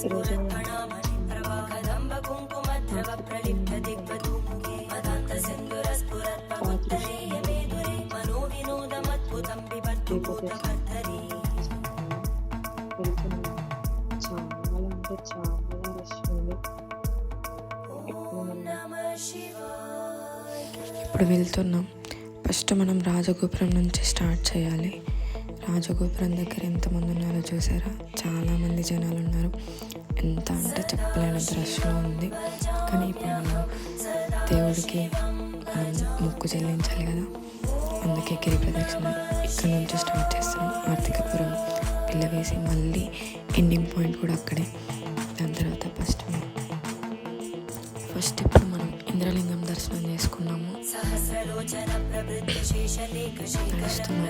ఈరోజు చాలా అంటే చాలా రష్ ఉంది. ఇప్పుడు వెళ్తున్నాం. ఫస్ట్ మనం రాజగోపురం నుంచి స్టార్ట్ చేయాలి. రాజగోపురం దగ్గర ఎంతమంది ఉన్నారో చూసారా, చాలామంది జనాలు ఉన్నారు. ఎంత అంటే చెప్పలేనంత రష్లో ఉంది. కానీ ఇప్పుడు మనం దేవుడికి మొక్కు చెల్లించాలి కదా, అందుకే గిరి ప్రదక్షిణ ఇక్కడ నుంచి స్టార్ట్ చేస్తున్నాం. ఆర్థికపురం పిల్ల వేసి మళ్ళీ ఎండింగ్ పాయింట్ కూడా అక్కడే. దాని తర్వాత ఫస్ట్ ఇప్పుడు మనం ఇంద్రలింగం దర్శనం చేసుకున్నాము. నడుస్తున్నాము.